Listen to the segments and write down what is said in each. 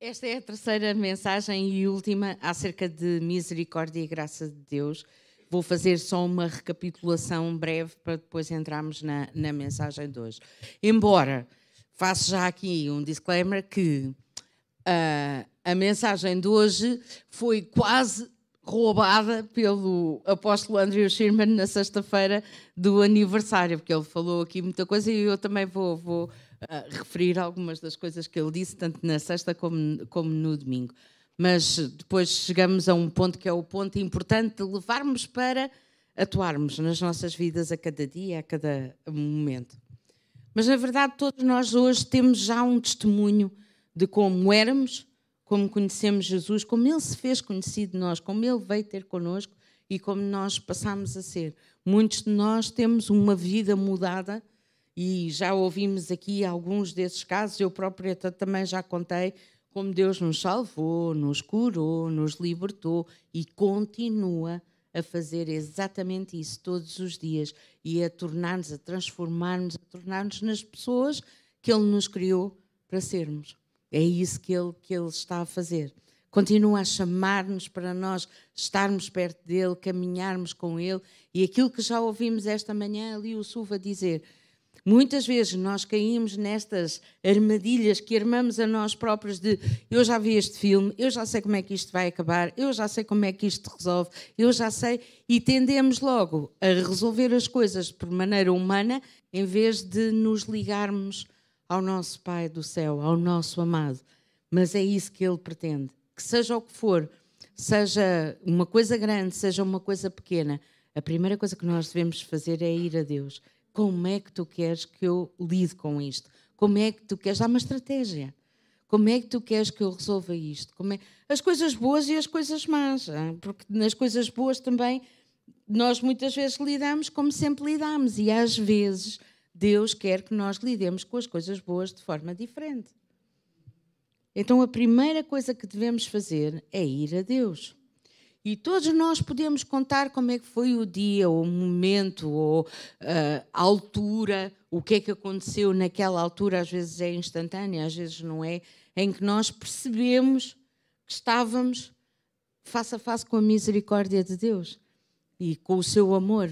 Esta é a terceira mensagem e última acerca de misericórdia e graça de Deus. Vou fazer só uma recapitulação breve para depois entrarmos na mensagem de hoje. Embora faço já aqui um disclaimer que a mensagem de hoje foi quase roubada pelo apóstolo Andrew Sherman na sexta-feira do aniversário, porque ele falou aqui muita coisa e eu também vou referir algumas das coisas que ele disse, tanto na sexta como no domingo. Mas depois chegamos a um ponto que é o ponto importante de levarmos para atuarmos nas nossas vidas a cada dia, a cada momento. Mas, na verdade, todos nós hoje temos já um testemunho de como éramos, como conhecemos Jesus, como Ele se fez conhecido de nós, como Ele veio ter connosco e como nós passamos a ser. Muitos de nós temos uma vida mudada e já ouvimos aqui alguns desses casos. Eu própria também já contei como Deus nos salvou, nos curou, nos libertou e continua a fazer exatamente isso todos os dias e a tornar-nos, a transformar-nos, a tornar-nos nas pessoas que Ele nos criou para sermos. É isso que Ele está a fazer. Continua a chamar-nos para nós estarmos perto dEle, caminharmos com Ele. E aquilo que já ouvimos esta manhã ali o Silva dizer, muitas vezes nós caímos nestas armadilhas que armamos a nós próprios de eu já vi este filme, eu já sei como é que isto vai acabar, eu já sei como é que isto resolve, eu já sei, e tendemos logo a resolver as coisas por maneira humana em vez de nos ligarmos ao nosso Pai do céu, ao nosso amado. Mas é isso que Ele pretende. Que seja o que for, seja uma coisa grande, seja uma coisa pequena, a primeira coisa que nós devemos fazer é ir a Deus. Como é que tu queres que eu lide com isto? Como é que tu queres dar uma estratégia? Como é que tu queres que eu resolva isto? As coisas boas e as coisas más. Porque nas coisas boas também nós muitas vezes lidamos como sempre lidamos. E às vezes Deus quer que nós lidemos com as coisas boas de forma diferente. Então a primeira coisa que devemos fazer é ir a Deus. E todos nós podemos contar como é que foi o dia, ou o momento, ou a altura, o que é que aconteceu naquela altura, às vezes é instantâneo, às vezes não é, em que nós percebemos que estávamos face a face com a misericórdia de Deus e com o seu amor,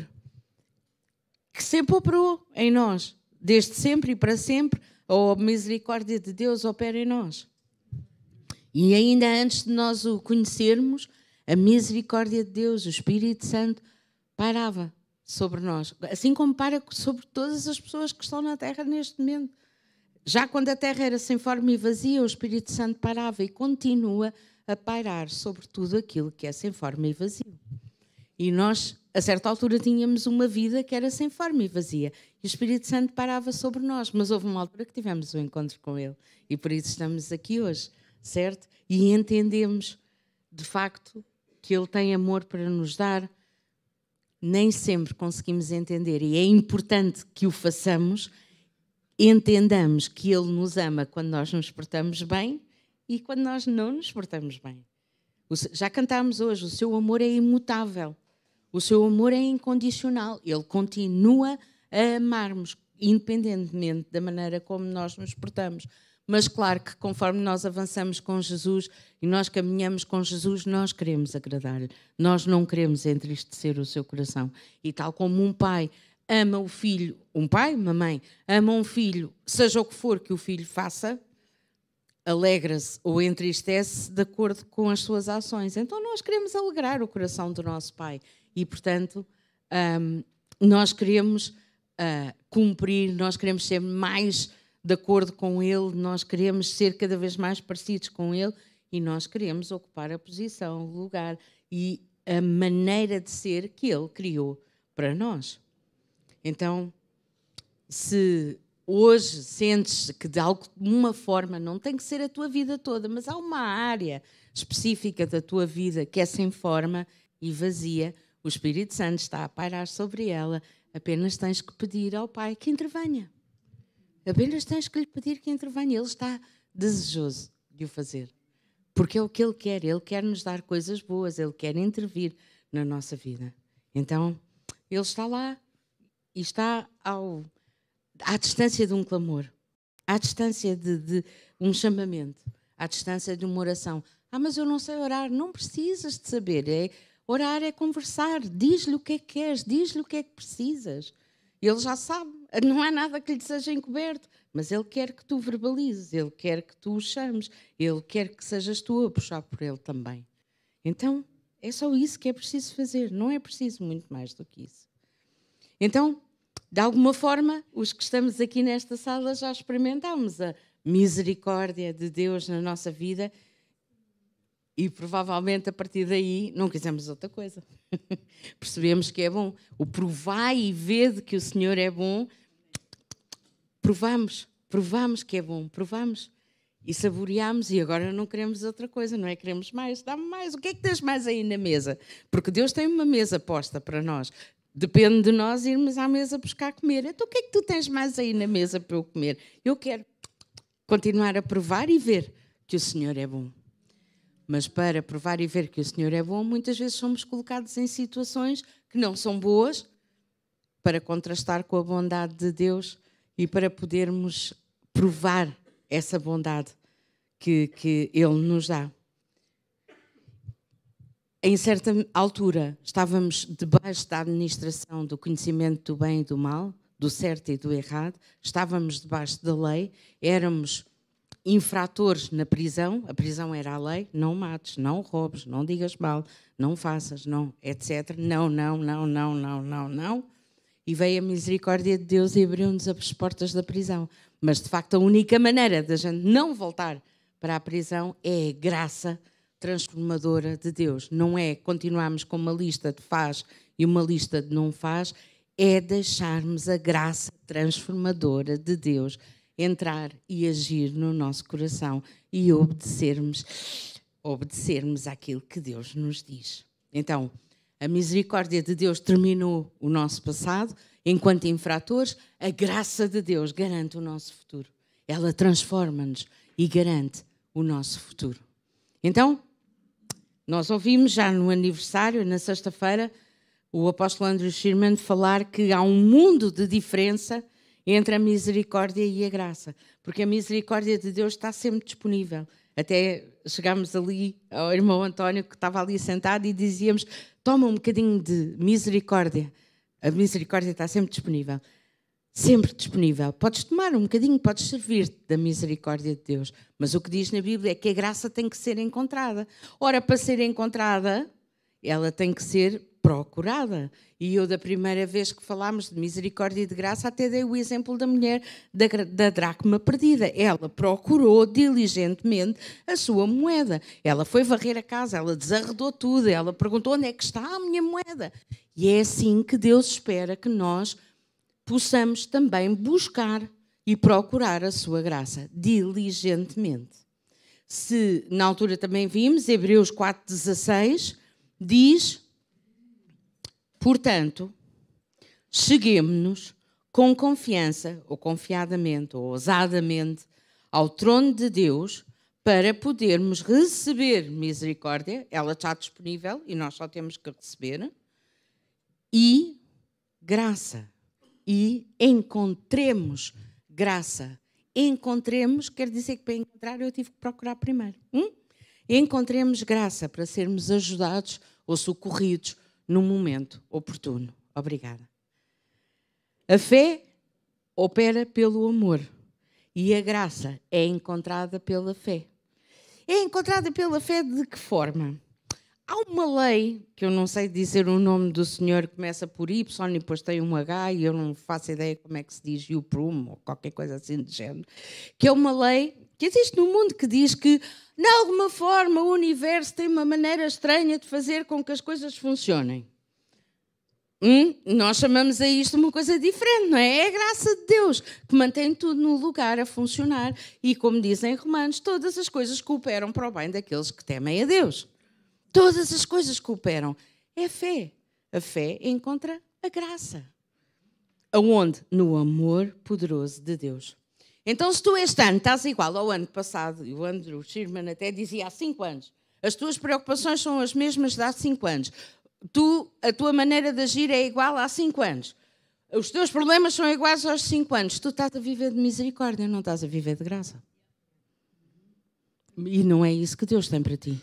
que sempre operou em nós, desde sempre e para sempre, a misericórdia de Deus opera em nós. E ainda antes de nós o conhecermos, a misericórdia de Deus, o Espírito Santo, pairava sobre nós, assim como para sobre todas as pessoas que estão na Terra neste momento. Já quando a Terra era sem forma e vazia, o Espírito Santo parava e continua a pairar sobre tudo aquilo que é sem forma e vazio. E nós, a certa altura, tínhamos uma vida que era sem forma e vazia. E o Espírito Santo parava sobre nós, mas houve uma altura que tivemos um encontro com Ele. E por isso estamos aqui hoje, certo? E entendemos, de facto, que Ele tem amor para nos dar. Nem sempre conseguimos entender e é importante que o façamos, entendamos que Ele nos ama quando nós nos portamos bem e quando nós não nos portamos bem. Já cantámos hoje, o seu amor é imutável, o seu amor é incondicional, Ele continua a amar-nos, independentemente da maneira como nós nos portamos. Mas claro que conforme nós avançamos com Jesus e nós caminhamos com Jesus, nós queremos agradar-lhe. Nós não queremos entristecer o seu coração. E tal como um pai ama o filho, um pai, uma mãe, ama um filho, seja o que for que o filho faça, alegra-se ou entristece de acordo com as suas ações. Então nós queremos alegrar o coração do nosso pai. E, portanto, nós queremos cumprir, nós queremos ser mais de acordo com Ele, nós queremos ser cada vez mais parecidos com Ele e nós queremos ocupar a posição, o lugar e a maneira de ser que Ele criou para nós. Então, se hoje sentes que de alguma forma, não tem que ser a tua vida toda, mas há uma área específica da tua vida que é sem forma e vazia, o Espírito Santo está a pairar sobre ela, apenas tens que pedir ao Pai que intervenha. Apenas tens que lhe pedir que intervenha. Ele está desejoso de o fazer. Porque é o que Ele quer nos dar coisas boas, Ele quer intervir na nossa vida. Então, Ele está lá e está à distância de um clamor, à distância de um chamamento, à distância de uma oração. Mas eu não sei orar. Não precisas de saber. Orar é conversar. Diz-lhe o que é que queres, diz-lhe o que é que precisas. Ele já sabe. Não há nada que lhe seja encoberto. Mas ele quer que tu verbalizes, ele quer que tu o chames, ele quer que sejas tu a puxar por ele também. Então, é só isso que é preciso fazer. Não é preciso muito mais do que isso. Então, de alguma forma, os que estamos aqui nesta sala já experimentámos a misericórdia de Deus na nossa vida e provavelmente a partir daí não quisemos outra coisa. Percebemos que é bom. O provai e vede que o Senhor é bom. Provamos que é bom, provamos e saboreamos e agora não queremos outra coisa, não é? Queremos mais, dá-me mais. O que é que tens mais aí na mesa? Porque Deus tem uma mesa posta para nós. Depende de nós irmos à mesa buscar comer. Então o que é que tu tens mais aí na mesa para eu comer? Eu quero continuar a provar e ver que o Senhor é bom. Mas para provar e ver que o Senhor é bom, muitas vezes somos colocados em situações que não são boas para contrastar com a bondade de Deus e para podermos provar essa bondade que Ele nos dá. Em certa altura, estávamos debaixo da administração do conhecimento do bem e do mal, do certo e do errado, estávamos debaixo da lei, éramos infratores na prisão, a prisão era a lei, não mates, não roubes, não digas mal, não faças, não, etc. Não. E veio a misericórdia de Deus e abriu-nos as portas da prisão. Mas, de facto, a única maneira da gente não voltar para a prisão é a graça transformadora de Deus. Não é continuarmos com uma lista de faz e uma lista de não faz, é deixarmos a graça transformadora de Deus entrar e agir no nosso coração e obedecermos àquilo que Deus nos diz. Então, a misericórdia de Deus terminou o nosso passado. Enquanto infratores, a graça de Deus garante o nosso futuro. Ela transforma-nos e garante o nosso futuro. Então, nós ouvimos já no aniversário, na sexta-feira, o apóstolo Andrew Sherman falar que há um mundo de diferença entre a misericórdia e a graça. Porque a misericórdia de Deus está sempre disponível. Até chegámos ali ao irmão António, que estava ali sentado, e dizíamos: toma um bocadinho de misericórdia. A misericórdia está sempre disponível. Sempre disponível. Podes tomar um bocadinho, podes servir-te da misericórdia de Deus. Mas o que diz na Bíblia é que a graça tem que ser encontrada. Ora, para ser encontrada, ela tem que ser procurada. E eu, da primeira vez que falámos de misericórdia e de graça, até dei o exemplo da mulher da dracma perdida. Ela procurou diligentemente a sua moeda. Ela foi varrer a casa, ela desarredou tudo, ela perguntou: onde é que está a minha moeda? E é assim que Deus espera que nós possamos também buscar e procurar a sua graça, diligentemente. Se na altura também vimos, Hebreus 4,16, diz: portanto, cheguemo-nos com confiança, ou confiadamente, ou ousadamente, ao trono de Deus, para podermos receber misericórdia. Ela está disponível e nós só temos que receber, e graça. E encontremos graça. Encontremos, quer dizer que para encontrar eu tive que procurar primeiro. Encontremos graça para sermos ajudados ou socorridos no momento oportuno. Obrigada. A fé opera pelo amor e a graça é encontrada pela fé. É encontrada pela fé de que forma? Há uma lei, que eu não sei dizer o nome do senhor, que começa por Y e depois tem um H e eu não faço ideia como é que se diz Yuprum ou qualquer coisa assim do género, que é uma lei que existe no mundo que diz que, de alguma forma, o universo tem uma maneira estranha de fazer com que as coisas funcionem. Nós chamamos a isto uma coisa diferente, não é? É a graça de Deus que mantém tudo no lugar a funcionar e, como dizem Romanos, todas as coisas cooperam para o bem daqueles que temem a Deus. Todas as coisas cooperam. É a fé. A fé encontra a graça. Aonde? No amor poderoso de Deus. Então, se tu este ano estás igual ao ano passado, e o Andrew Sherman até dizia há 5 anos, as tuas preocupações são as mesmas de há 5 anos. A tua maneira de agir é igual há 5 anos. Os teus problemas são iguais aos 5 anos. Tu estás a viver de misericórdia, não estás a viver de graça. E não é isso que Deus tem para ti.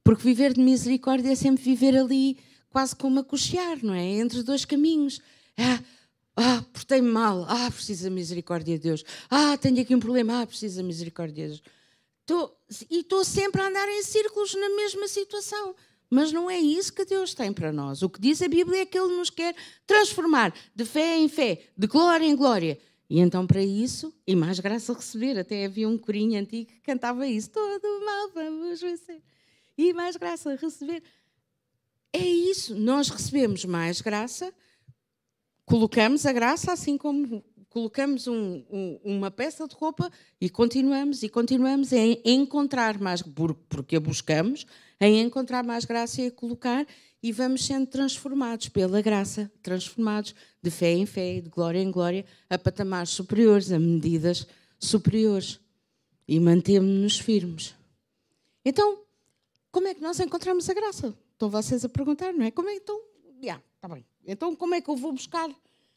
Porque viver de misericórdia é sempre viver ali quase como a cochear, não é? Entre dois caminhos. Portei-me mal. Preciso da misericórdia de Deus. Tenho aqui um problema. Preciso da misericórdia de Deus. Estou sempre a andar em círculos na mesma situação. Mas não é isso que Deus tem para nós. O que diz a Bíblia é que Ele nos quer transformar de fé em fé, de glória em glória. E então, para isso, e mais graça a receber, até havia um corinho antigo que cantava isso: todo mal vamos vencer. E mais graça a receber. É isso, nós recebemos mais graça, colocamos a graça, assim como colocamos uma peça de roupa e continuamos a encontrar mais, porque a buscamos, a encontrar mais graça e a colocar, e vamos sendo transformados pela graça, transformados de fé em fé, de glória em glória, a patamares superiores, a medidas superiores, e mantemos-nos firmes. Então, como é que nós encontramos a graça? Estão vocês a perguntar, não é? Está bem. Então, como é que eu vou buscar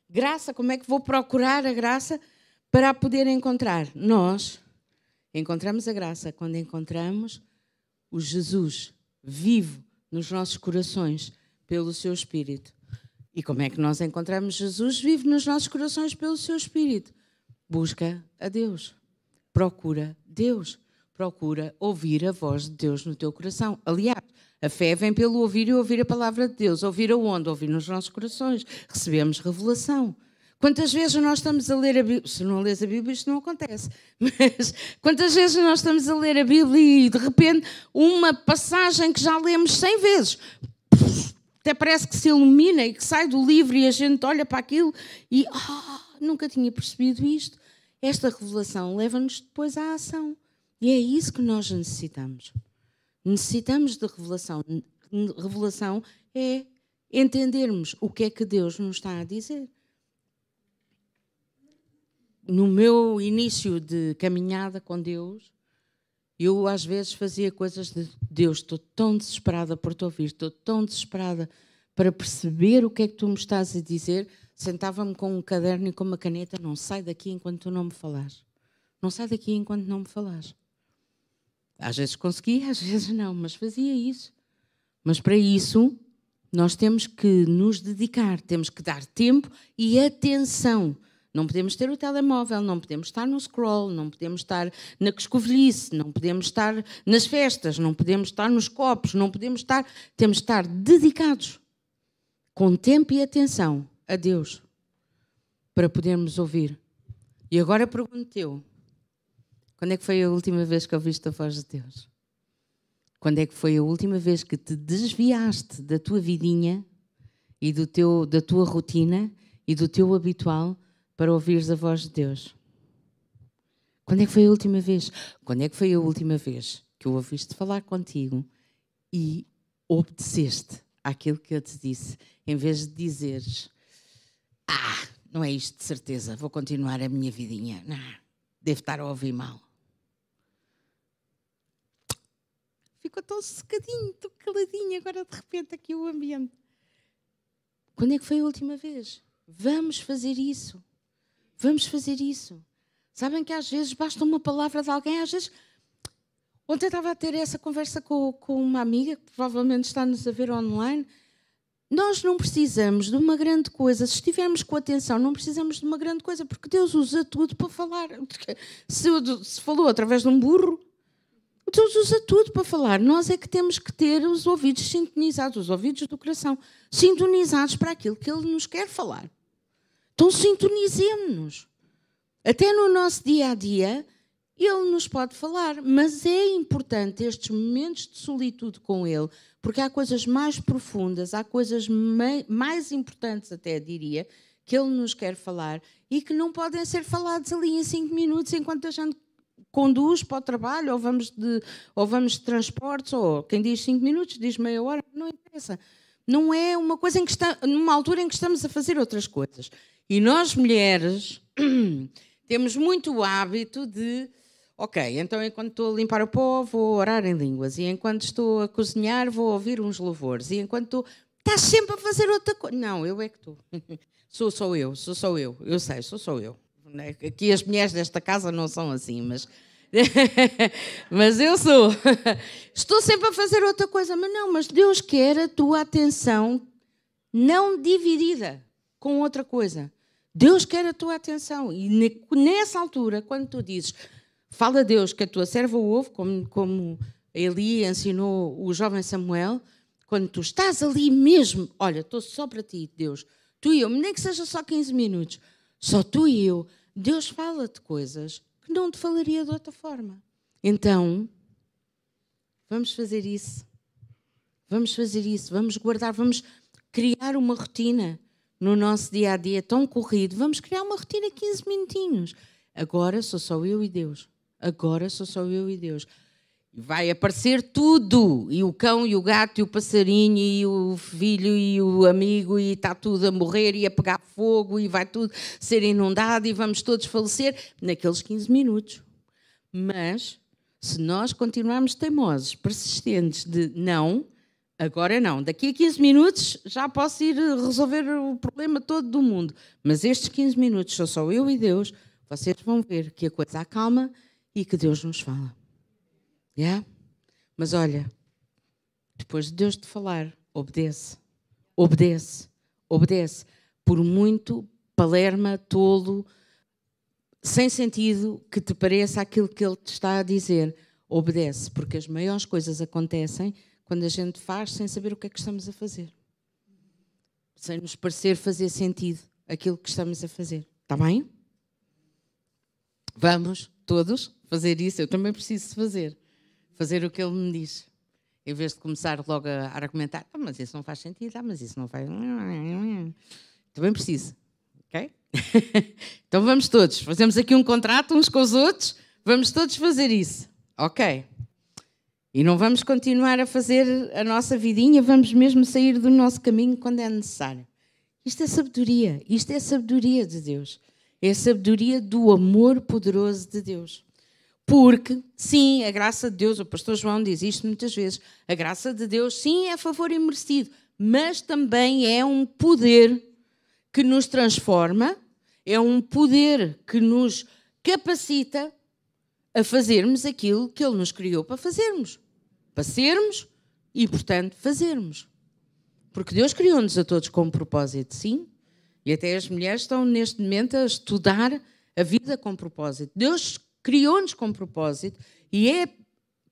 graça? Como é que vou procurar a graça para a poder encontrar? Nós encontramos a graça quando encontramos o Jesus vivo nos nossos corações pelo seu Espírito. E como é que nós encontramos Jesus vivo nos nossos corações pelo seu Espírito? Busca a Deus. Procura Deus. Procura ouvir a voz de Deus no teu coração. Aliás, a fé vem pelo ouvir e ouvir a palavra de Deus. Ouvir aonde? Ouvir nos nossos corações. Recebemos revelação. Quantas vezes nós estamos a ler a Bíblia? Se não lês a Bíblia, isto não acontece. Mas quantas vezes nós estamos a ler a Bíblia e, de repente, uma passagem que já lemos 100 vezes, até parece que se ilumina e que sai do livro e a gente olha para aquilo e nunca tinha percebido isto. Esta revelação leva-nos depois à ação. E é isso que nós necessitamos. Necessitamos de revelação. Revelação é entendermos o que é que Deus nos está a dizer. No meu início de caminhada com Deus, eu às vezes fazia coisas de Deus, estou tão desesperada por te ouvir, estou tão desesperada para perceber o que é que tu me estás a dizer. Sentava-me com um caderno e com uma caneta: não sai daqui enquanto tu não me falares. Não sai daqui enquanto não me falares. Às vezes conseguia, às vezes não, mas fazia isso. Mas para isso nós temos que nos dedicar, temos que dar tempo e atenção. Não podemos ter o telemóvel, não podemos estar no scroll, não podemos estar na coscovilhice, não podemos estar nas festas, não podemos estar nos copos, não podemos estar... Temos de estar dedicados, com tempo e atenção a Deus, para podermos ouvir. E agora pergunto-te: quando é que foi a última vez que ouviste a voz de Deus? Quando é que foi a última vez que te desviaste da tua vidinha e da tua rotina e do teu habitual para ouvires a voz de Deus? Quando é que foi a última vez? Quando é que foi a última vez que o ouviste falar contigo e obedeceste àquilo que eu te disse, em vez de dizeres: não é isto de certeza, vou continuar a minha vidinha. Não, devo estar a ouvir mal. Ficou tão secadinho, tão caladinho, agora de repente aqui o ambiente. Quando é que foi a última vez? Vamos fazer isso. Vamos fazer isso. Sabem que às vezes basta uma palavra de alguém, às vezes... Ontem estava a ter essa conversa com uma amiga, que provavelmente está-nos a ver online. Nós não precisamos de uma grande coisa. Se estivermos com atenção, não precisamos de uma grande coisa, porque Deus usa tudo para falar. Se falou através de um burro, Deus usa tudo para falar. Nós é que temos que ter os ouvidos sintonizados, os ouvidos do coração, sintonizados para aquilo que Ele nos quer falar. Então sintonizemos-nos. Até no nosso dia-a-dia, Ele nos pode falar, mas é importante estes momentos de solitude com Ele, porque há coisas mais profundas, há coisas mais importantes até, diria, que Ele nos quer falar e que não podem ser falados ali em 5 minutos enquanto a gente conduz para o trabalho, ou vamos de transportes, ou quem diz 5 minutos diz meia hora, não interessa. Não é uma coisa em que numa altura em que estamos a fazer outras coisas. E nós, mulheres, temos muito o hábito de... Ok, então enquanto estou a limpar o pó, vou orar em línguas. E enquanto estou a cozinhar, vou ouvir uns louvores. E enquanto estou... Estás sempre a fazer outra coisa. Não, eu é que estou. Sou só eu. Eu sei, sou só eu. Aqui as mulheres desta casa não são assim, mas Mas eu sou. Estou sempre a fazer outra coisa. Mas não, mas Deus quer a tua atenção não dividida com outra coisa. Deus quer a tua atenção. E nessa altura, quando tu dizes, fala a Deus que a tua serva ouve, como Eli ensinou o jovem Samuel, quando tu estás ali mesmo, olha, estou só para ti, Deus, tu e eu, nem que seja só 15 minutos, só tu e eu, Deus fala-te coisas que não te falaria de outra forma. Então, vamos fazer isso. Vamos fazer isso, vamos guardar, vamos criar uma rotina no nosso dia-a-dia tão corrido. Vamos criar uma rotina de 15 minutinhos. Agora sou só eu e Deus. Agora sou só eu e Deus. Vai aparecer tudo, e o cão, e o gato, e o passarinho, e o filho, e o amigo, e está tudo a morrer, e a pegar fogo, e vai tudo ser inundado, e vamos todos falecer naqueles 15 minutos. Mas, se nós continuarmos teimosos, persistentes de não, agora não, daqui a 15 minutos já posso ir resolver o problema todo do mundo, mas estes 15 minutos sou só eu e Deus, vocês vão ver que a coisa acalma e que Deus nos fala. Yeah? Mas olha, depois de Deus te falar, obedece, obedece, obedece. Por muito palerma, tolo, sem sentido que te pareça aquilo que Ele te está a dizer, obedece, porque as maiores coisas acontecem quando a gente faz sem saber o que é que estamos a fazer. Sem nos parecer fazer sentido aquilo que estamos a fazer. Está bem? Vamos todos fazer isso. Eu também preciso fazer. Fazer o que Ele me diz. Em vez de começar logo a argumentar, mas isso não faz sentido, mas isso não faz... Também preciso. Ok? Então vamos todos. Fazemos aqui um contrato uns com os outros. Vamos todos fazer isso. Ok? E não vamos continuar a fazer a nossa vidinha, vamos mesmo sair do nosso caminho quando é necessário. Isto é sabedoria de Deus. É a sabedoria do amor poderoso de Deus. Porque, sim, a graça de Deus, o pastor João diz isto muitas vezes, a graça de Deus, sim, é favor imerecido, mas também é um poder que nos transforma, é um poder que nos capacita a fazermos aquilo que Ele nos criou para fazermos. Para sermos e, portanto, fazermos. Porque Deus criou-nos a todos com um propósito, sim. E até as mulheres estão, neste momento, a estudar a vida com propósito. Deus criou-nos com propósito e é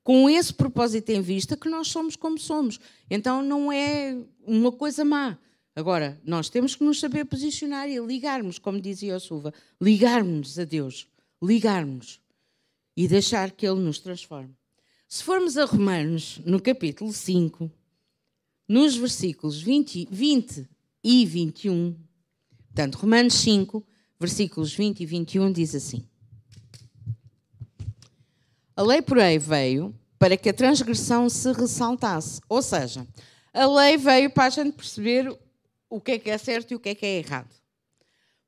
com esse propósito em vista que nós somos como somos. Então, não é uma coisa má. Agora, nós temos que nos saber posicionar e ligarmos, como dizia o Silva, ligarmos a Deus. Ligarmos. E deixar que Ele nos transforme. Se formos a Romanos, no capítulo 5, nos versículos 20 e 21, portanto, Romanos 5, versículos 20 e 21, diz assim: a lei, porém, veio para que a transgressão se ressaltasse. Ou seja, a lei veio para a gente perceber o que é certo e o que é errado.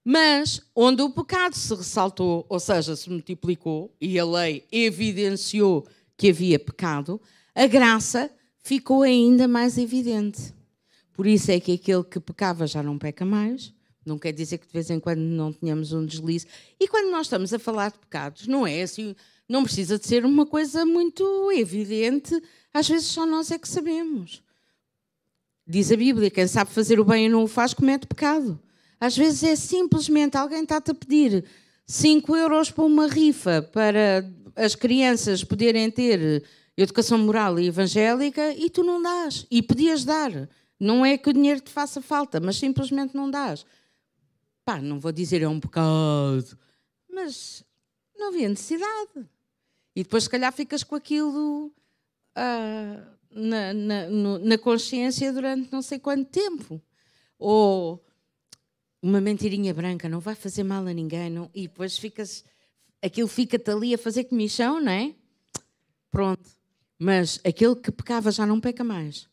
Mas, onde o pecado se ressaltou, ou seja, se multiplicou, e a lei evidenciou que havia pecado, a graça ficou ainda mais evidente. Por isso é que aquele que pecava já não peca mais. Não quer dizer que de vez em quando não tenhamos um deslize. E quando nós estamos a falar de pecados, não é assim, não precisa de ser uma coisa muito evidente. Às vezes só nós é que sabemos. Diz a Bíblia, quem sabe fazer o bem e não o faz, comete pecado. Às vezes é simplesmente alguém está-te a pedir 5 euros para uma rifa para as crianças poderem ter educação moral e evangélica e tu não dás. E podias dar. Não é que o dinheiro te faça falta, mas simplesmente não dás. Pá, não vou dizer é um pecado, mas não havia necessidade. E depois, se calhar, ficas com aquilo na consciência durante não sei quanto tempo. Ou uma mentirinha branca, não vai fazer mal a ninguém. Não, e depois aquilo fica-te ali a fazer comichão, não é? Pronto. Mas aquele que pecava já não peca mais.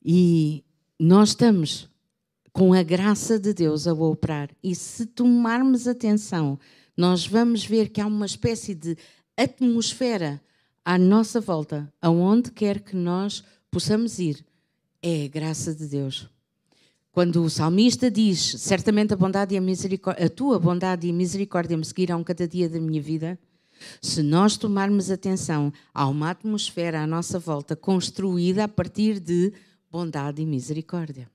E nós estamos com a graça de Deus a operar. E se tomarmos atenção, nós vamos ver que há uma espécie de atmosfera à nossa volta, aonde quer que nós possamos ir. É a graça de Deus. Quando o salmista diz, certamente a bondade e a tua bondade e misericórdia me seguirão cada dia da minha vida, se nós tomarmos atenção, há uma atmosfera à nossa volta construída a partir de bondade e misericórdia.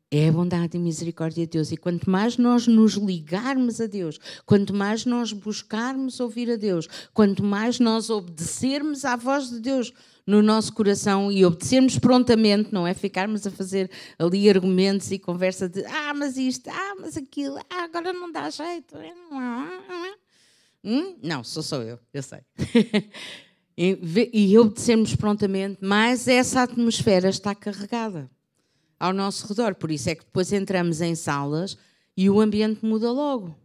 É a bondade e misericórdia de Deus. E quanto mais nós nos ligarmos a Deus, quanto mais nós buscarmos ouvir a Deus, quanto mais nós obedecermos à voz de Deus no nosso coração e obedecermos prontamente, não é ficarmos a fazer ali argumentos e conversa de mas isto, mas aquilo, agora não dá jeito. Não, sou eu sei. E obedecermos prontamente, mais essa atmosfera está carregada ao nosso redor. Por isso é que depois entramos em salas e o ambiente muda logo.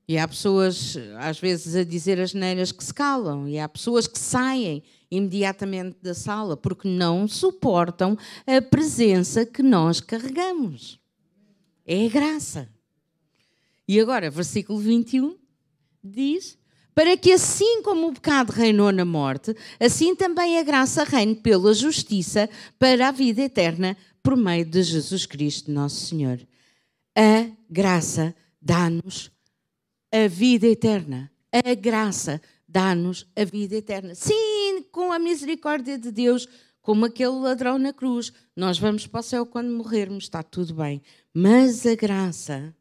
E há pessoas, às vezes, a dizer asneiras que se calam. E há pessoas que saem imediatamente da sala porque não suportam a presença que nós carregamos. É a graça. E agora, versículo 21 diz: para que assim como o pecado reinou na morte, assim também a graça reine pela justiça para a vida eterna por meio de Jesus Cristo, nosso Senhor. A graça dá-nos a vida eterna. A graça dá-nos a vida eterna. Sim, com a misericórdia de Deus, como aquele ladrão na cruz. Nós vamos para o céu quando morrermos, está tudo bem. Mas a graça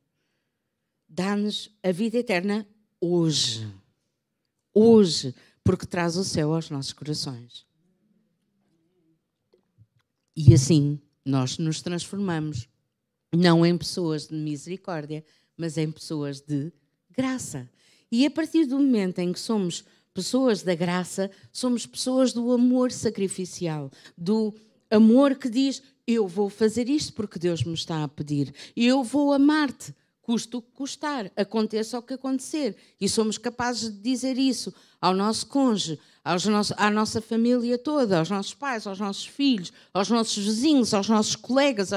dá-nos a vida eterna hoje. Hoje, porque traz o céu aos nossos corações. E assim nós nos transformamos, não em pessoas de misericórdia, mas em pessoas de graça. E a partir do momento em que somos pessoas da graça, somos pessoas do amor sacrificial, do amor que diz: eu vou fazer isto porque Deus me está a pedir, eu vou amar-te, custe o que custar, aconteça o que acontecer. E somos capazes de dizer isso ao nosso cônjuge, à nossa família toda, aos nossos pais, aos nossos filhos, aos nossos vizinhos, aos nossos colegas,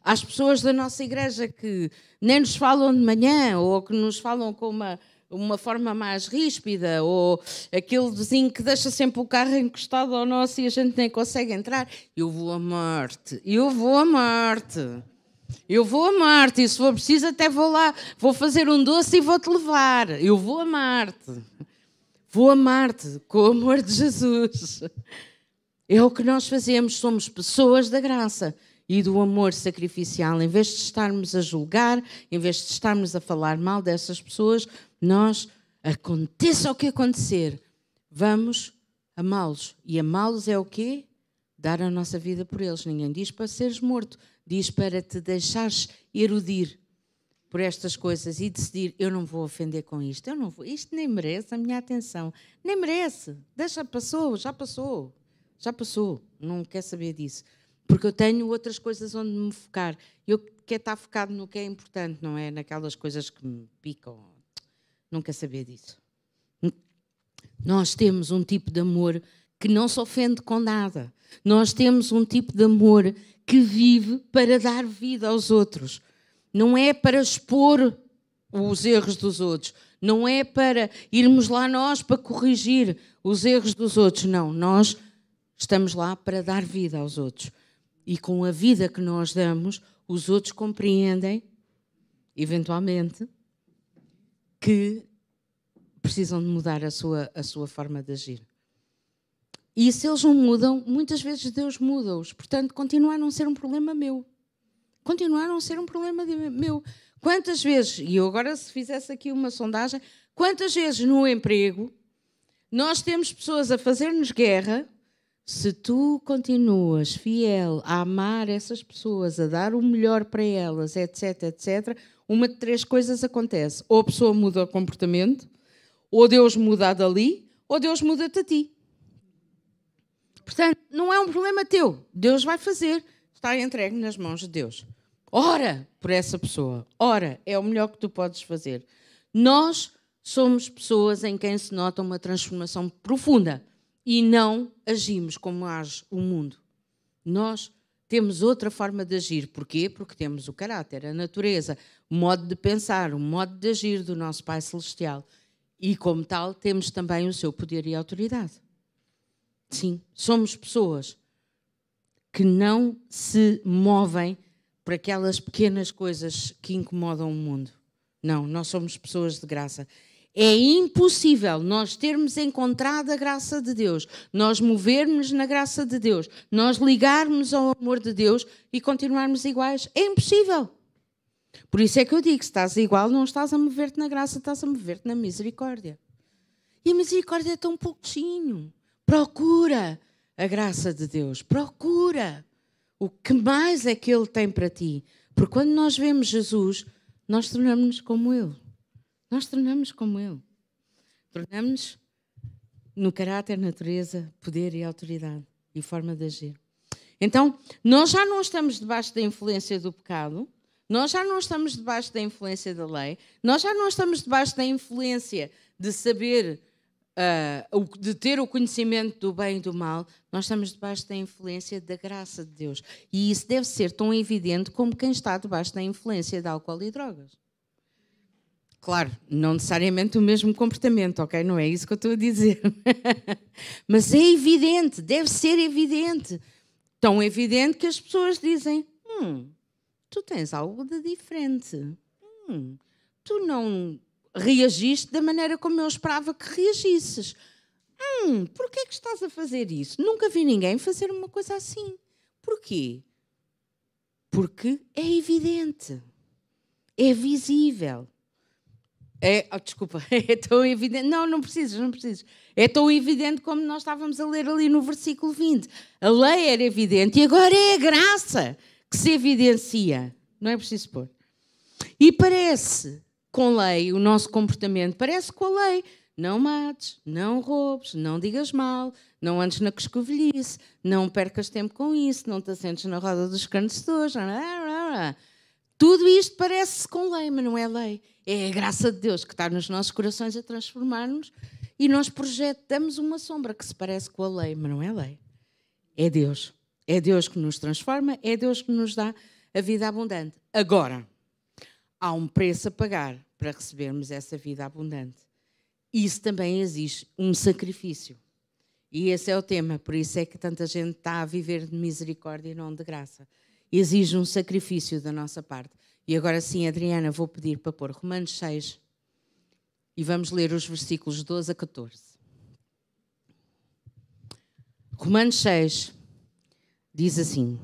às pessoas da nossa igreja que nem nos falam de manhã ou que nos falam com uma forma mais ríspida, ou aquele vizinho que deixa sempre o carro encostado ao nosso e a gente nem consegue entrar. Eu vou amar-te, eu vou amar-te. Eu vou amar-te, e se for preciso até vou lá, vou fazer um doce e vou-te levar. Eu vou amar-te. Vou amar-te com o amor de Jesus. É o que nós fazemos, somos pessoas da graça e do amor sacrificial. Em vez de estarmos a julgar, em vez de estarmos a falar mal dessas pessoas, nós, aconteça o que acontecer, vamos amá-los. E amá-los é o quê? Dar a nossa vida por eles. Ninguém diz para seres morto. Diz para te deixares erudir por estas coisas e decidir: eu não vou ofender com isto, eu não vou, isto nem merece a minha atenção, nem merece, deixa, já passou, não quer saber disso, porque eu tenho outras coisas onde me focar. Eu quero estar focado no que é importante, não é naquelas coisas que me picam, não quer saber disso. Nós temos um tipo de amor que não se ofende com nada. Nós temos um tipo de amor que vive para dar vida aos outros. Não é para expor os erros dos outros. Não é para irmos lá nós para corrigir os erros dos outros. Não, nós estamos lá para dar vida aos outros. E com a vida que nós damos, os outros compreendem, eventualmente, que precisam de mudar a sua forma de agir. E se eles não mudam, muitas vezes Deus muda-os. Portanto, continua a não ser um problema meu. Continua a não ser um problema meu. Quantas vezes, e eu agora se fizesse aqui uma sondagem, quantas vezes no emprego nós temos pessoas a fazer-nos guerra? Se tu continuas fiel a amar essas pessoas, a dar o melhor para elas, etc, etc, uma de três coisas acontece. Ou a pessoa muda o comportamento, ou Deus muda dali, ou Deus muda-te a ti. Portanto, não é um problema teu. Deus vai fazer. Está entregue nas mãos de Deus. Ora por essa pessoa. Ora, é o melhor que tu podes fazer. Nós somos pessoas em quem se nota uma transformação profunda e não agimos como age o mundo. Nós temos outra forma de agir. Porquê? Porque temos o caráter, a natureza, o modo de pensar, o modo de agir do nosso Pai Celestial. E, como tal, temos também o seu poder e autoridade. Sim, somos pessoas que não se movem por aquelas pequenas coisas que incomodam o mundo. Não, nós somos pessoas de graça. É impossível nós termos encontrado a graça de Deus, nós movermos na graça de Deus, nós ligarmos ao amor de Deus e continuarmos iguais. É impossível. Por isso é que eu digo, se estás igual, não estás a mover-te na graça, estás a mover-te na misericórdia. E a misericórdia é tão pouquinho. Procura a graça de Deus, procura o que mais é que Ele tem para ti. Porque quando nós vemos Jesus, nós tornamos-nos como Ele. Nós tornamos-nos como Ele. Tornamos-nos no caráter, natureza, poder e autoridade e forma de agir. Então, nós já não estamos debaixo da influência do pecado, nós já não estamos debaixo da influência da lei, nós já não estamos debaixo da influência de saber, de ter o conhecimento do bem e do mal, nós estamos debaixo da influência da graça de Deus. E isso deve ser tão evidente como quem está debaixo da influência de álcool e drogas. Claro, não necessariamente o mesmo comportamento, ok? Não é isso que eu estou a dizer. Mas é evidente, deve ser evidente. Tão evidente que as pessoas dizem, tu tens algo de diferente. Tu não reagiste da maneira como eu esperava que reagisses. Porquê é que estás a fazer isso? Nunca vi ninguém fazer uma coisa assim. Porquê? Porque é evidente. É visível. Desculpa, é tão evidente. Não precisas. É tão evidente como nós estávamos a ler ali no versículo 20. A lei era evidente e agora é a graça que se evidencia. Não é preciso pôr. E parece, com lei, o nosso comportamento parece com a lei. Não mates, não roubes, não digas mal, não andes na coscovilhice, não percas tempo com isso, não te assentes na roda dos escarnecedores. Tudo isto parece com lei, mas não é lei. É a graça de Deus que está nos nossos corações a transformar-nos e nós projetamos uma sombra que se parece com a lei, mas não é lei. É Deus. É Deus que nos transforma, é Deus que nos dá a vida abundante. Agora, há um preço a pagar para recebermos essa vida abundante. Isso também exige um sacrifício. E esse é o tema, por isso é que tanta gente está a viver de misericórdia e não de graça. Exige um sacrifício da nossa parte. E agora sim, Adriana, vou pedir para pôr Romanos 6 e vamos ler os versículos 12 a 14. Romanos 6 diz assim.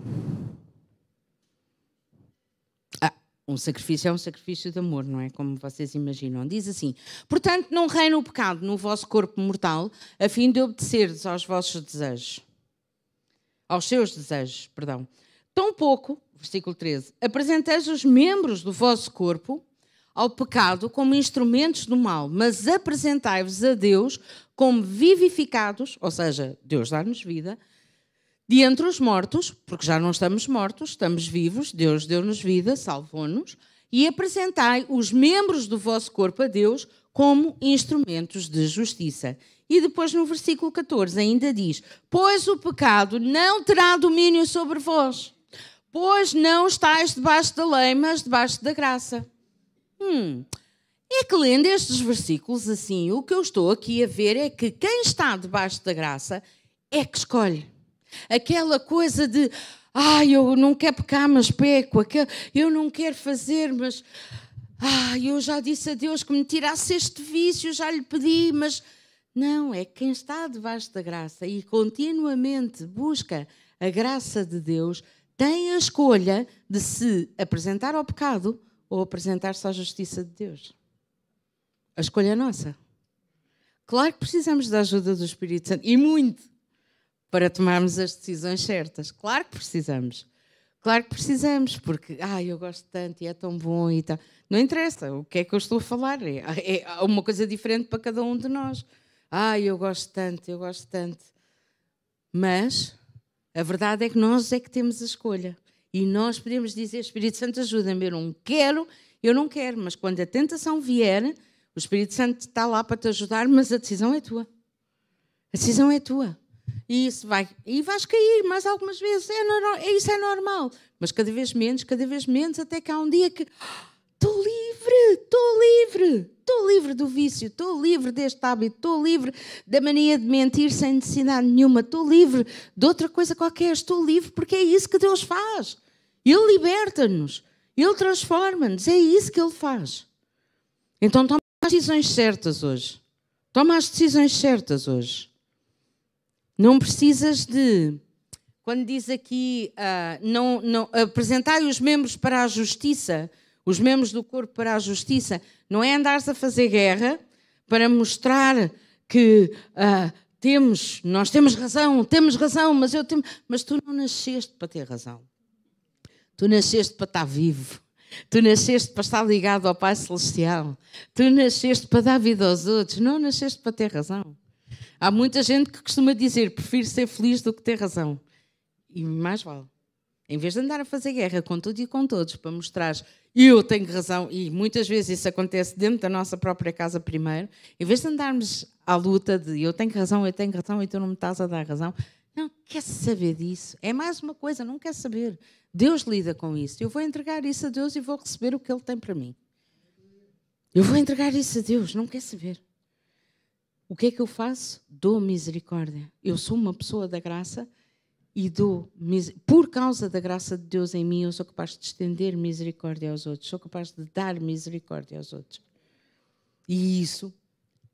Um sacrifício é um sacrifício de amor, não é? Como vocês imaginam. Diz assim: portanto, não reina o pecado no vosso corpo mortal, a fim de obedecerdes aos vossos desejos. Aos seus desejos, perdão. Tampouco, versículo 13, apresenteis os membros do vosso corpo ao pecado como instrumentos do mal, mas apresentai-vos a Deus como vivificados, ou seja, Deus dá-nos vida, de entre os mortos, porque já não estamos mortos, estamos vivos, Deus deu-nos vida, salvou-nos, e apresentai os membros do vosso corpo a Deus como instrumentos de justiça. E depois no versículo 14 ainda diz, pois o pecado não terá domínio sobre vós, pois não estáis debaixo da lei, mas debaixo da graça. É que lendo estes versículos assim, o que eu estou aqui a ver é que quem está debaixo da graça é que escolhe. Aquela coisa de, eu não quero pecar, mas peco. Eu não quero fazer, mas... eu já disse a Deus que me tirasse este vício, já lhe pedi, mas... Não, é quem está debaixo da graça e continuamente busca a graça de Deus, tem a escolha de se apresentar ao pecado ou apresentar-se à justiça de Deus. A escolha é nossa. Claro que precisamos da ajuda do Espírito Santo, e muito, para tomarmos as decisões certas. Claro que precisamos. Claro que precisamos, porque eu gosto tanto e é tão bom e tal. Não interessa o que é que eu estou a falar. É uma coisa diferente para cada um de nós. Eu gosto tanto. Mas a verdade é que nós é que temos a escolha. E nós podemos dizer, Espírito Santo, ajuda-me, eu não quero. Mas quando a tentação vier, o Espírito Santo está lá para te ajudar, mas a decisão é tua. A decisão é tua. E vais cair mais algumas vezes. Isso é normal. Mas cada vez menos, até que há um dia que estou livre do vício, estou livre deste hábito, estou livre da mania de mentir sem necessidade nenhuma, estou livre de outra coisa qualquer, estou livre porque é isso que Deus faz. Ele liberta-nos. Ele transforma-nos. É isso que Ele faz. Então toma as decisões certas hoje. Toma as decisões certas hoje. Não precisas de... Quando diz aqui, apresentai os membros para a justiça, os membros do corpo para a justiça, não é andares a fazer guerra para mostrar que nós temos razão, mas tu não nasceste para ter razão. Tu nasceste para estar vivo. Tu nasceste para estar ligado ao Pai Celestial. Tu nasceste para dar vida aos outros. Não nasceste para ter razão. Há muita gente que costuma dizer, prefiro ser feliz do que ter razão. E mais vale. Em vez de andar a fazer guerra com tudo e com todos, para mostrar eu tenho razão, e muitas vezes isso acontece dentro da nossa própria casa primeiro, em vez de andarmos à luta de eu tenho razão e tu não me estás a dar razão, não, quer saber disso. É mais uma coisa, não quer saber. Deus lida com isso. Eu vou entregar isso a Deus e vou receber o que Ele tem para mim. Eu vou entregar isso a Deus, não quer saber. O que é que eu faço? Dou misericórdia. Eu sou uma pessoa da graça e por causa da graça de Deus em mim, eu sou capaz de estender misericórdia aos outros, sou capaz de dar misericórdia aos outros. E isso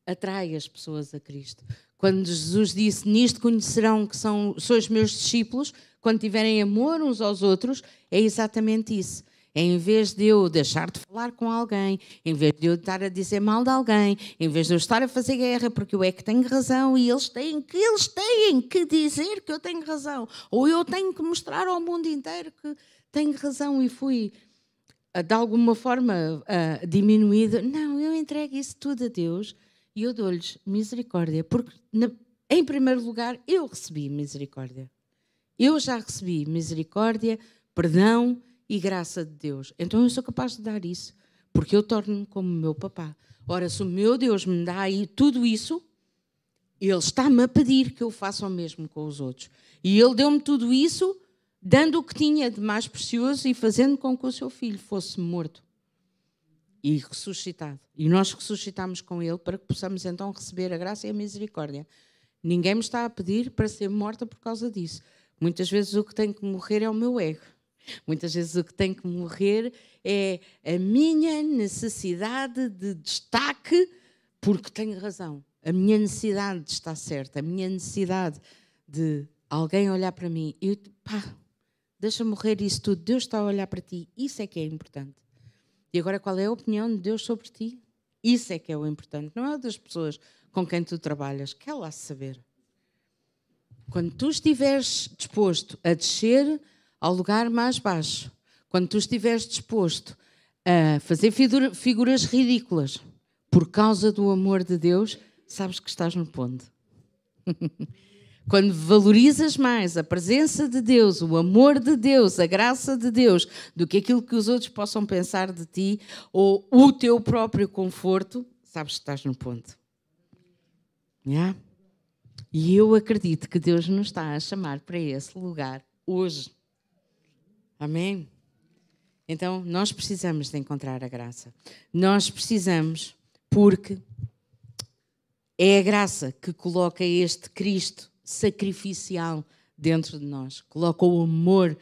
atrai as pessoas a Cristo. Quando Jesus disse, nisto conhecerão que sois meus discípulos, quando tiverem amor uns aos outros, é exatamente isso. É em vez de eu deixar de falar com alguém, em vez de eu estar a dizer mal de alguém, em vez de eu estar a fazer guerra porque eu é que tenho razão e eles têm que dizer que eu tenho razão, ou eu tenho que mostrar ao mundo inteiro que tenho razão e fui de alguma forma diminuída. Não, eu entrego isso tudo a Deus e eu dou-lhes misericórdia, porque em primeiro lugar eu recebi misericórdia. Eu já recebi misericórdia, perdão e graça de Deus. Então eu sou capaz de dar isso, porque eu torno-me como meu papá. Ora, se o meu Deus me dá aí tudo isso, Ele está-me a pedir que eu faça o mesmo com os outros. E Ele deu-me tudo isso, dando o que tinha de mais precioso e fazendo com que o seu filho fosse morto e ressuscitado. E nós ressuscitamos com Ele para que possamos então receber a graça e a misericórdia. Ninguém me está a pedir para ser morta por causa disso. Muitas vezes o que tem que morrer é o meu ego. Muitas vezes o que tem que morrer é a minha necessidade de destaque, porque tenho razão. A minha necessidade de estar certa, a minha necessidade de alguém olhar para mim. Deixa morrer isso tudo. Deus está a olhar para ti. Isso é que é importante. E agora qual é a opinião de Deus sobre ti? Isso é que é o importante. Não é o das pessoas com quem tu trabalhas. Quer lá saber. Quando tu estiveres disposto a descer ao lugar mais baixo, quando tu estiveres disposto a fazer figuras ridículas por causa do amor de Deus, sabes que estás no ponto. Quando valorizas mais a presença de Deus, o amor de Deus, a graça de Deus, do que aquilo que os outros possam pensar de ti, ou o teu próprio conforto, sabes que estás no ponto. Yeah? E eu acredito que Deus nos está a chamar para esse lugar hoje. Amém? Então, nós precisamos de encontrar a graça. Nós precisamos, porque é a graça que coloca este Cristo sacrificial dentro de nós. Coloca o amor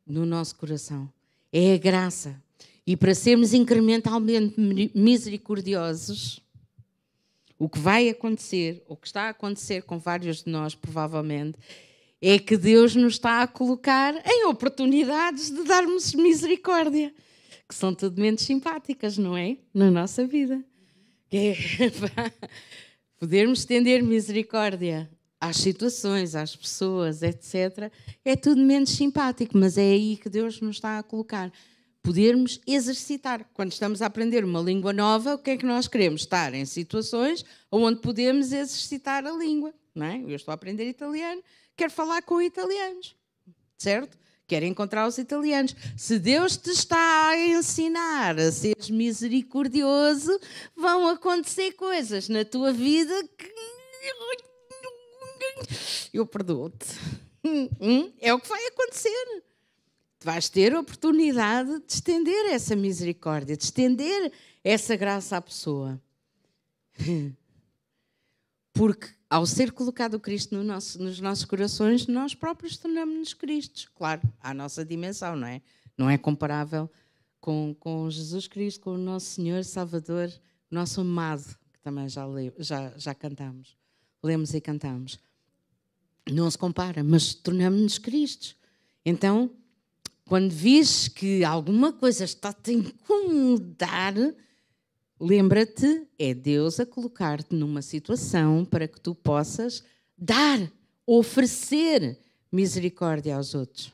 no nosso coração. É a graça. E para sermos incrementalmente misericordiosos, o que vai acontecer, o que está a acontecer com vários de nós, provavelmente, é que Deus nos está a colocar em oportunidades de darmos misericórdia, que são tudo menos simpáticas, não é? Na nossa vida. Podermos estender misericórdia às situações, às pessoas, etc. É tudo menos simpático, mas é aí que Deus nos está a colocar. Podermos exercitar. Quando estamos a aprender uma língua nova, o que é que nós queremos? Estar em situações onde podemos exercitar a língua. Não é? Eu estou a aprender italiano, quero falar com italianos, certo? Quero encontrar os italianos. Se Deus te está a ensinar a seres misericordioso, vão acontecer coisas na tua vida que... Eu perdoo-te. É o que vai acontecer. Vais ter a oportunidade de estender essa misericórdia, de estender essa graça à pessoa. Porque ao ser colocado o Cristo nos nossos corações, nós próprios tornamos-nos Cristos. Claro, à nossa dimensão, não é? Não é comparável com Jesus Cristo, com o nosso Senhor Salvador, nosso amado, que também já cantamos, lemos e cantamos. Não se compara, mas tornamos-nos Cristos. Então, quando vês que alguma coisa está a te incomodar, lembra-te, é Deus a colocar-te numa situação para que tu possas dar, oferecer misericórdia aos outros.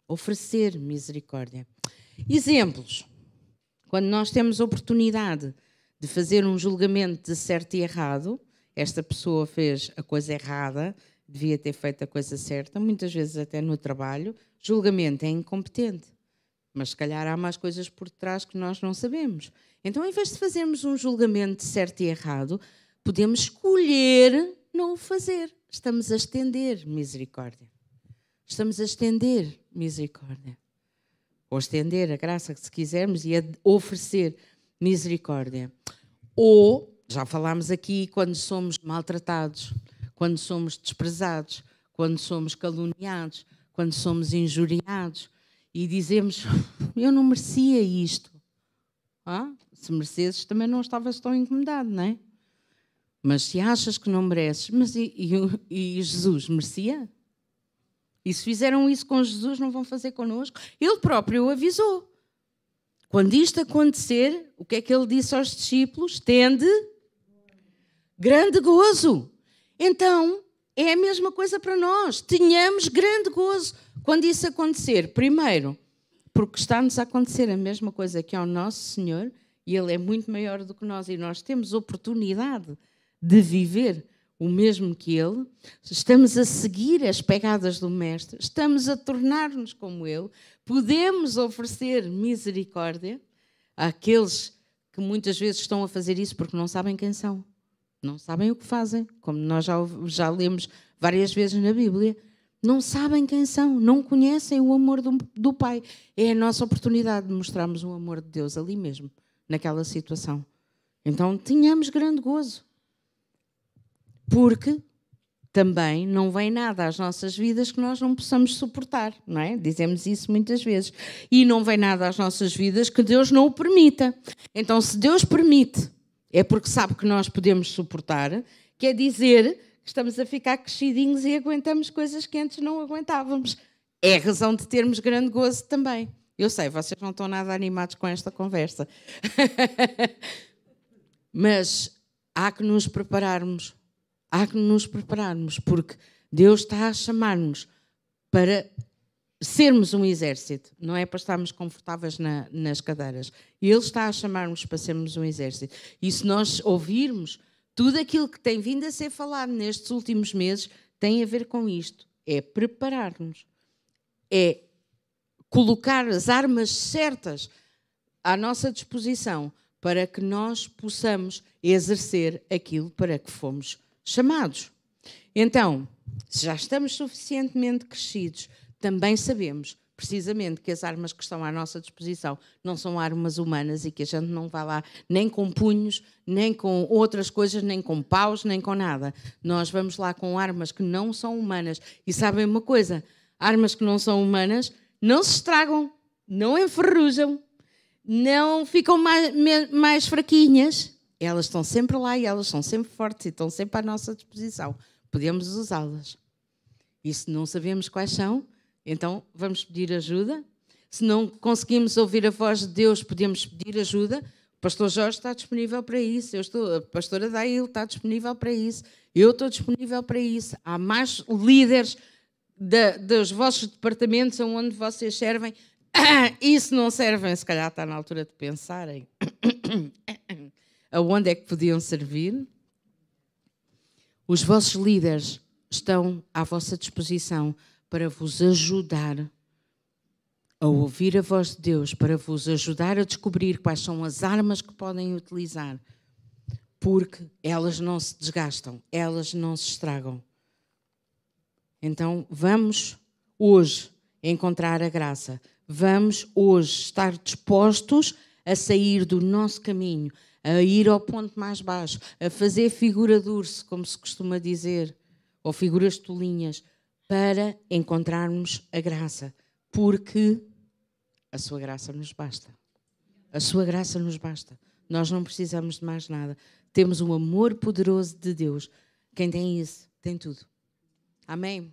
Oferecer misericórdia. Exemplos. Quando nós temos oportunidade de fazer um julgamento de certo e errado, esta pessoa fez a coisa errada, devia ter feito a coisa certa, muitas vezes até no trabalho, julgamento é incompetente. Mas se calhar há mais coisas por trás que nós não sabemos. Então, em vez de fazermos um julgamento de certo e errado, podemos escolher não o fazer. Estamos a estender misericórdia. Estamos a estender misericórdia. Ou estender a graça, se quisermos, e a oferecer misericórdia. Ou, já falámos aqui, quando somos maltratados, quando somos desprezados, quando somos caluniados, quando somos injuriados e dizemos, eu não merecia isto. Se merecesses, também não estavas tão incomodado, não é? Mas se achas que não mereces, mas e Jesus merecia? E se fizeram isso com Jesus, não vão fazer connosco? Ele próprio o avisou. Quando isto acontecer, o que é que ele disse aos discípulos? Tende grande gozo. Então, é a mesma coisa para nós. Tenhamos grande gozo quando isso acontecer. Primeiro, porque está-nos a acontecer a mesma coisa que ao nosso Senhor, e Ele é muito maior do que nós, e nós temos oportunidade de viver o mesmo que Ele. Estamos a seguir as pegadas do Mestre, estamos a tornar-nos como Ele, podemos oferecer misericórdia àqueles que muitas vezes estão a fazer isso porque não sabem quem são. Não sabem o que fazem, como nós já lemos várias vezes na Bíblia. Não sabem quem são, não conhecem o amor do Pai. É a nossa oportunidade de mostrarmos o amor de Deus ali mesmo, naquela situação. Então, tenhamos grande gozo. Porque também não vem nada às nossas vidas que nós não possamos suportar, não é? Dizemos isso muitas vezes. E não vem nada às nossas vidas que Deus não o permita. Então, se Deus permite, é porque sabe que nós podemos suportar, quer dizer que estamos a ficar crescidinhos e aguentamos coisas que antes não aguentávamos. É razão de termos grande gozo também. Eu sei, vocês não estão nada animados com esta conversa. Mas há que nos prepararmos. Há que nos prepararmos, porque Deus está a chamar-nos para sermos um exército, não é para estarmos confortáveis nas cadeiras. Ele está a chamar-nos para sermos um exército. E se nós ouvirmos, tudo aquilo que tem vindo a ser falado nestes últimos meses tem a ver com isto. É preparar-nos. É colocar as armas certas à nossa disposição para que nós possamos exercer aquilo para que fomos chamados. Então, se já estamos suficientemente crescidos, também sabemos, precisamente, que as armas que estão à nossa disposição não são armas humanas e que a gente não vai lá nem com punhos, nem com outras coisas, nem com paus, nem com nada. Nós vamos lá com armas que não são humanas. E sabem uma coisa? Armas que não são humanas não se estragam, não enferrujam, não ficam mais fraquinhas. Elas estão sempre lá e elas são sempre fortes e estão sempre à nossa disposição. Podemos usá-las. E se não sabemos quais são, então vamos pedir ajuda. Se não conseguimos ouvir a voz de Deus, podemos pedir ajuda. O pastor Jorge está disponível para isso. A pastora Daíl está disponível para isso. Eu estou disponível para isso. Há mais líderes dos vossos departamentos onde vocês servem. E se não servem, se calhar está na altura de pensarem aonde é que podiam servir. Os vossos líderes estão à vossa disposição para vos ajudar a ouvir a voz de Deus, para vos ajudar a descobrir quais são as armas que podem utilizar, porque elas não se desgastam, elas não se estragam. Então, vamos hoje encontrar a graça. Vamos hoje estar dispostos a sair do nosso caminho, a ir ao ponto mais baixo, a fazer figura d'urso, como se costuma dizer, ou figuras tolinhas, para encontrarmos a graça, porque a sua graça nos basta. A sua graça nos basta. Nós não precisamos de mais nada. Temos um amor poderoso de Deus. Quem tem isso, tem tudo. Amém?